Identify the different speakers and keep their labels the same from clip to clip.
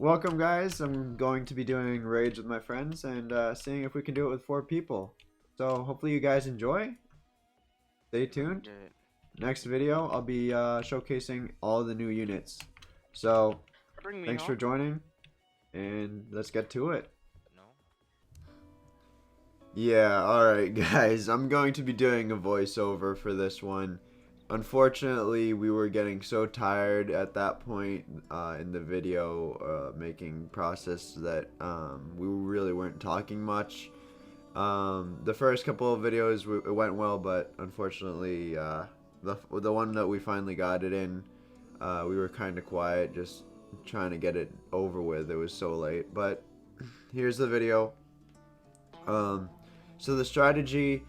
Speaker 1: welcome guys. I'm going to be doing raids with my friends and seeing if we can do it with 4 people. So hopefully you guys enjoy. Stay tuned.
Speaker 2: Okay.
Speaker 1: Next video, I'll be showcasing all the new units. So
Speaker 2: Bring me
Speaker 1: thanks for
Speaker 2: home.
Speaker 1: joining, and let's get to it.
Speaker 2: No.
Speaker 1: Yeah, alright guys, I'm going to be doing a voiceover for this one. Unfortunately, we were getting so tired at that point in the video making process that we really weren't talking much. The first couple of videos it went well, but unfortunately the one that we finally got it in, we were kind of quiet, just trying to get it over with. It was so late, but here's the video. So the strategy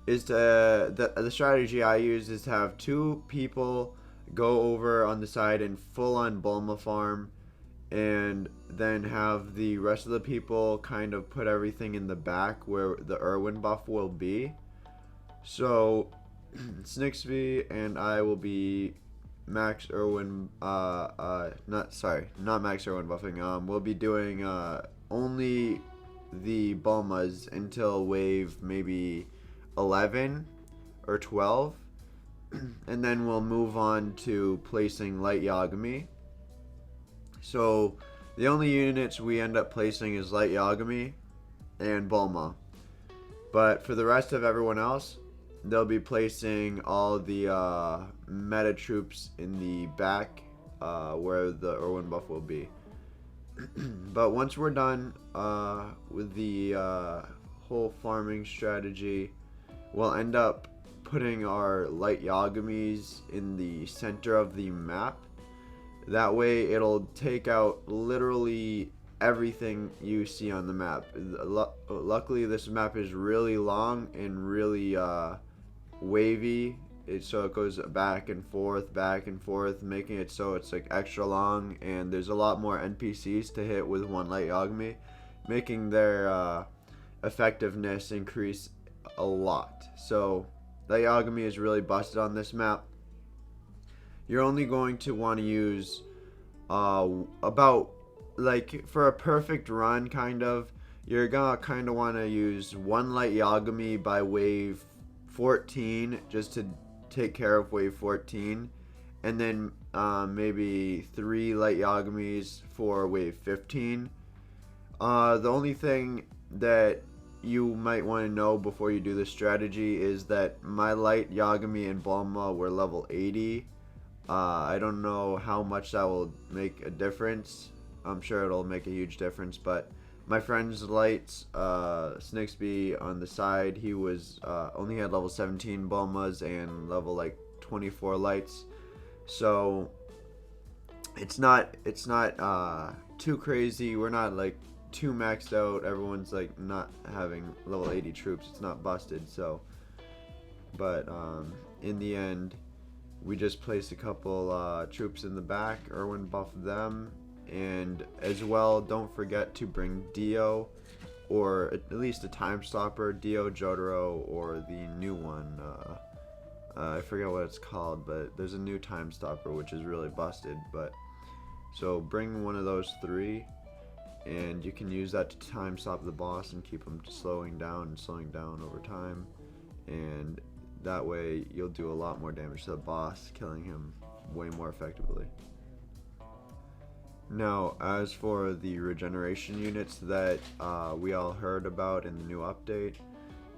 Speaker 1: is the strategy I use is to have 2 people go over on the side and full on Bulma farm, and then have the rest of the people kind of put everything in the back where the Irwin buff will be. So Snixby and I will be Max Irwin not Max Irwin buffing. We'll be doing only the Bulmas until wave maybe 11 or 12, and then we'll move on to placing Light Yagami. So the only units we end up placing is Light Yagami and Bulma, but for the rest of everyone else, they'll be placing all the meta troops in the back where the Irwin buff will be. But once we're done with the whole farming strategy, we'll end up putting our Light Yagamis in the center of the map. That way it'll take out literally everything you see on the map. Luckily this map is really long and really wavy. So it goes back and forth, making it so it's like extra long, and there's a lot more NPCs to hit with one Light Yagami, making their effectiveness increase a lot. So Light Yagami is really busted on this map. You're only going to want to use about, like, for a perfect run, kind of, you're gonna kind of want to use 1 Light Yagami by wave 14 just to take care of wave 14, and then maybe 3 Light Yagamis for wave 15. The only thing that you might want to know before you do this strategy is that my Light Yagami and Bulma were level 80. I don't know how much that will make a difference. I'm sure it'll make a huge difference, but my friend's lights, Snixby on the side, he was only had level 17 Bulmas and level like 24 lights, so it's not too crazy. We're not like too maxed out. Everyone's like not having level 80 troops. It's not busted. So, but in the end, we just placed a couple troops in the back. Irwin buffed them. And as well, don't forget to bring Dio, or at least a time stopper, Dio, Jotaro, or the new one. I forget what it's called, but there's a new time stopper which is really busted. But so bring one of those 3, and you can use that to time stop the boss and keep him slowing down over time. And that way you'll do a lot more damage to the boss, killing him way more effectively. Now, as for the regeneration units that we all heard about in the new update,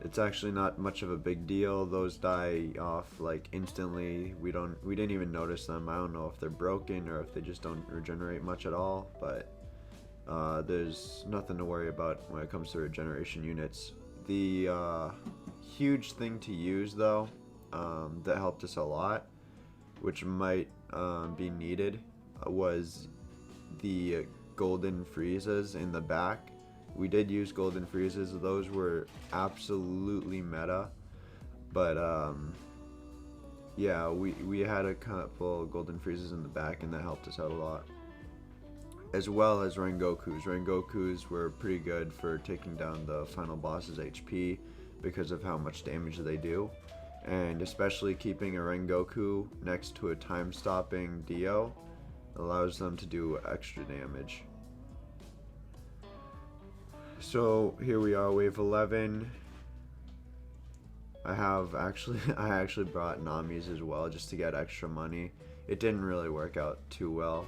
Speaker 1: it's actually not much of a big deal. Those die off like instantly. We didn't even notice them. I don't know if they're broken or if they just don't regenerate much at all, but there's nothing to worry about when it comes to regeneration units. The huge thing to use though, that helped us a lot, which might be needed, was the golden freezes in the back. We did use golden freezes. Those were absolutely meta, but yeah, we had a couple golden freezes in the back, and that helped us out a lot, as well as Rengokus. Rengokus were pretty good for taking down the final boss's HP because of how much damage they do, and especially keeping a Rengoku next to a time stopping Dio allows them to do extra damage. So here we are, wave 11. I actually brought Nami's as well just to get extra money. It didn't really work out too well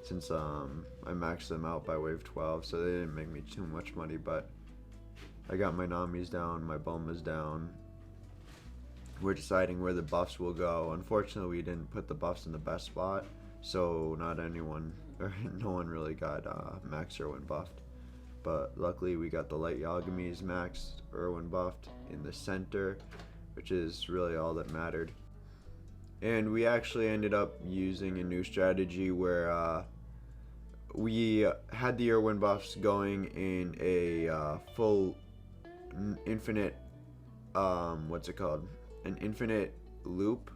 Speaker 1: since I maxed them out by wave 12, so they didn't make me too much money, but I got my Nami's down, my Bulma's down. We're deciding where the buffs will go. Unfortunately, we didn't put the buffs in the best spot, so not anyone or no one really got Max Irwin buffed. But luckily, we got the light Yagami's maxed Irwin buffed in the center, which is really all that mattered. And we actually ended up using a new strategy where we had the Irwin buffs going in a full infinite, what's it called? An infinite loop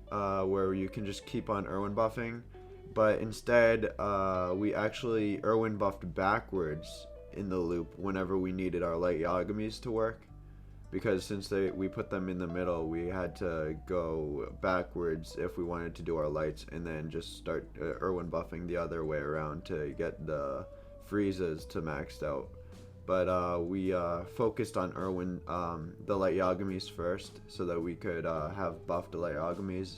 Speaker 1: where you can just keep on Irwin buffing. But instead, we actually Irwin buffed backwards in the loop whenever we needed our light Yagamis to work. Because since we put them in the middle, we had to go backwards if we wanted to do our lights, and then just start Irwin buffing the other way around to get the Friezas to maxed out. But we focused on Irwin, the light Yagamis first, so that we could have buffed the light Yagamis.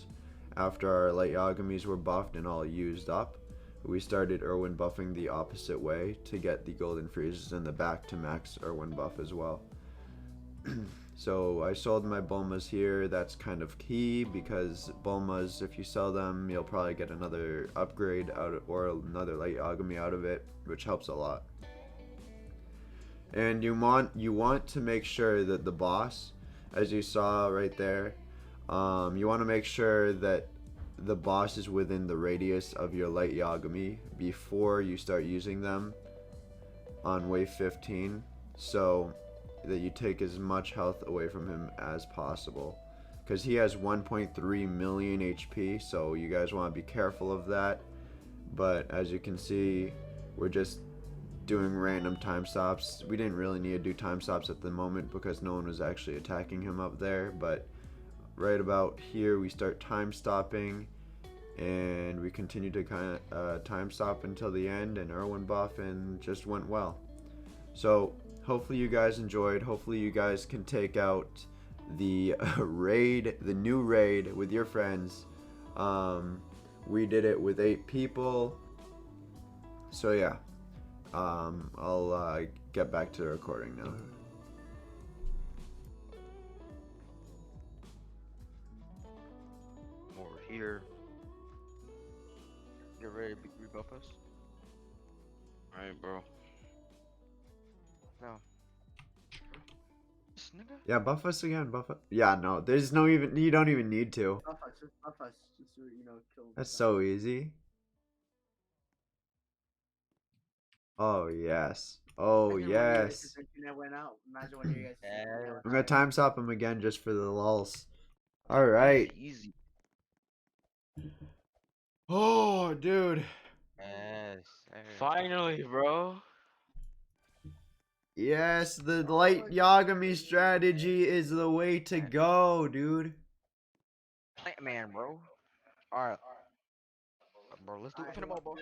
Speaker 1: After our light Yagamis were buffed and all used up, we started Irwin buffing the opposite way to get the golden Friezas in the back to max Irwin buff as well. So I sold my Bulmas here. That's kind of key because Bulmas, if you sell them, you'll probably get another upgrade out of, or another light Yagami out of it, which helps a lot. And you want to make sure that the boss, as you saw right there, you want to make sure that the boss is within the radius of your light Yagami before you start using them on wave 15, so that you take as much health away from him as possible, because he has 1.3 million HP, so you guys want to be careful of that. But as you can see, we're just doing random time stops. We didn't really need to do time stops at the moment because no one was actually attacking him up there, but right about here we start time stopping, and we continue to kind of time stop until the end, and Irwin buff, and just went well. So hopefully you guys enjoyed. Hopefully you guys can take out the raid, the new raid, with your friends. We did it with 8 people. So yeah, I'll get back to the recording now.
Speaker 2: Over here. Get ready to rebuff us. Alright, bro. Now. This nigga?
Speaker 1: Yeah, buff us again, buff us. Yeah, no, there's no even, you don't even need to.
Speaker 3: Buff us, just buff us, just so, kill them.
Speaker 1: That's so easy. Oh yes. Oh
Speaker 3: Imagine when the
Speaker 1: yes.
Speaker 3: internet went out. Imagine when you guys.
Speaker 1: I'm gonna time stop him again just for the lulz. All
Speaker 2: Easy,
Speaker 1: right.
Speaker 2: Easy.
Speaker 1: Oh, dude.
Speaker 2: Yes.
Speaker 4: Finally, bro.
Speaker 1: Yes, the light Yagami strategy is the way to go, dude.
Speaker 2: Plant man, bro. Alright. Bro, let's do it for the mobile.